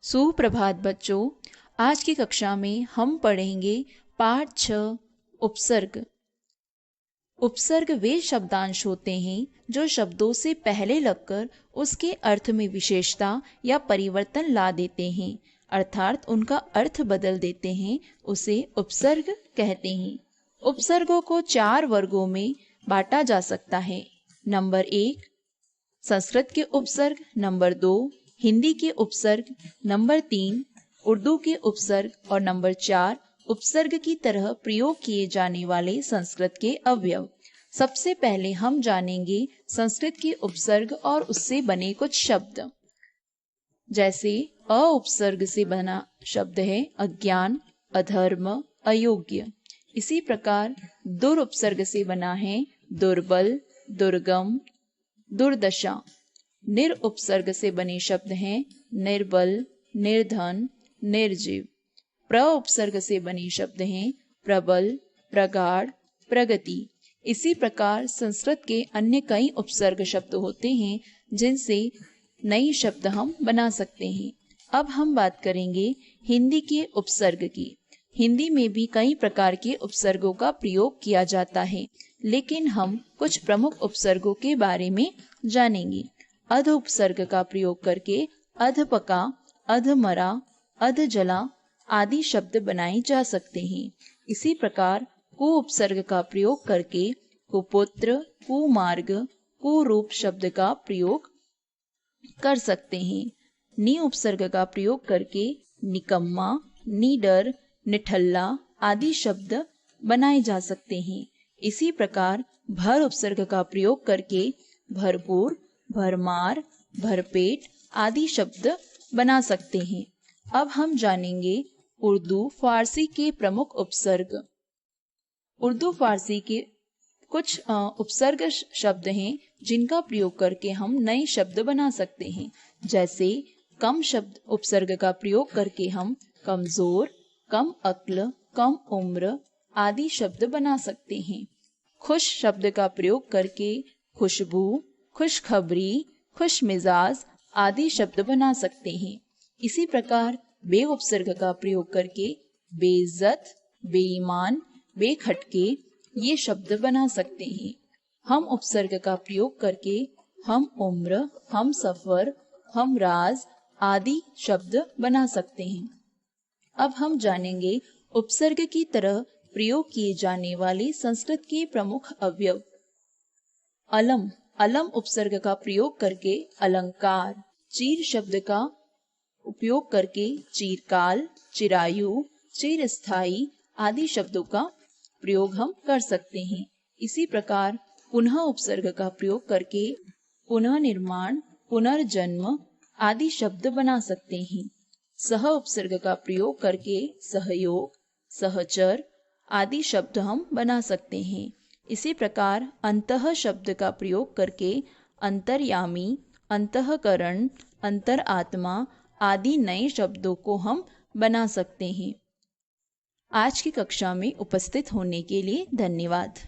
सुप्रभात बच्चों, आज की कक्षा में हम पढ़ेंगे पाठ 6 उपसर्ग। उपसर्ग वे शब्दांश होते हैं जो शब्दों से पहले लगकर उसके अर्थ में विशेषता या परिवर्तन ला देते हैं, अर्थात उनका अर्थ बदल देते हैं। उसे उपसर्ग कहते हैं। उपसर्गों को 4 वर्गों में बांटा जा सकता है। नंबर 1 संस्कृत के उपसर्ग, नंबर 2 हिंदी के उपसर्ग, नंबर 3 उर्दू के उपसर्ग और नंबर 4 उपसर्ग की तरह प्रयोग किए जाने वाले संस्कृत के अवयव। सबसे पहले हम जानेंगे संस्कृत के उपसर्ग और उससे बने कुछ शब्द। जैसे अ उपसर्ग से बना शब्द है अज्ञान, अधर्म, अयोग्य। इसी प्रकार दुर उपसर्ग से बना है दुर्बल, दुर्गम, दुर्दशा। निर उपसर्ग से बने शब्द हैं निर्बल, निर्धन, निर्जीव। प्र उपसर्ग से बने शब्द हैं प्रबल, प्रगाढ़, प्रगति। इसी प्रकार संस्कृत के अन्य कई उपसर्ग शब्द होते हैं जिनसे नई शब्द हम बना सकते हैं। अब हम बात करेंगे हिंदी के उपसर्ग की। हिंदी में भी कई प्रकार के उपसर्गों का प्रयोग किया जाता है, लेकिन हम कुछ प्रमुख उपसर्गों के बारे में जानेंगे। अध उपसर्ग का प्रयोग करके अधपका, अधमरा, अधजला आदि शब्द बनाए जा सकते हैं। इसी प्रकार कु उपसर्ग का प्रयोग करके कुपुत्र, कुमार्ग, कुरूप शब्द का प्रयोग कर सकते हैं। नि उपसर्ग का प्रयोग करके निकम्मा, निडर, निठल्ला आदि शब्द बनाए जा सकते हैं। इसी प्रकार भर उपसर्ग का प्रयोग करके भरपूर, भरमार, भरपेट आदि शब्द बना सकते हैं। अब हम जानेंगे उर्दू फारसी के प्रमुख उपसर्ग। उर्दू फारसी के कुछ उपसर्ग शब्द हैं जिनका प्रयोग करके हम नए शब्द बना सकते हैं। जैसे कम शब्द उपसर्ग का प्रयोग करके हम कमजोर, कम अक्ल, कम उम्र आदि शब्द बना सकते हैं। खुश शब्द का प्रयोग करके खुशबू, खुशखबरी, खुश मिजाज आदि शब्द बना सकते हैं। इसी प्रकार बे उपसर्ग का प्रयोग करके बेइज्जत, बेईमान, बेखटके ये शब्द बना सकते हैं। हम उपसर्ग का प्रयोग करके हम उम्र, हम सफर, हम राज आदि शब्द बना सकते हैं। अब हम जानेंगे उपसर्ग की तरह प्रयोग किए जाने वाले संस्कृत के प्रमुख अवयव। अलम। अलम उपसर्ग का प्रयोग करके अलंकार। चीर शब्द का उपयोग करके चिरकाल, चिरायु, चिरस्थायी आदि शब्दों का प्रयोग हम कर सकते हैं। इसी प्रकार पुनः उपसर्ग का प्रयोग करके पुनः निर्माण, पुनर्जन्म आदि शब्द बना सकते हैं। सह उपसर्ग का प्रयोग करके सहयोग, सहचर आदि शब्द हम बना सकते हैं। इसी प्रकार अंतः शब्द का प्रयोग करके अंतर्यामी, अंतःकरण, अंतरात्मा आदि नए शब्दों को हम बना सकते हैं। आज की कक्षा में उपस्थित होने के लिए धन्यवाद।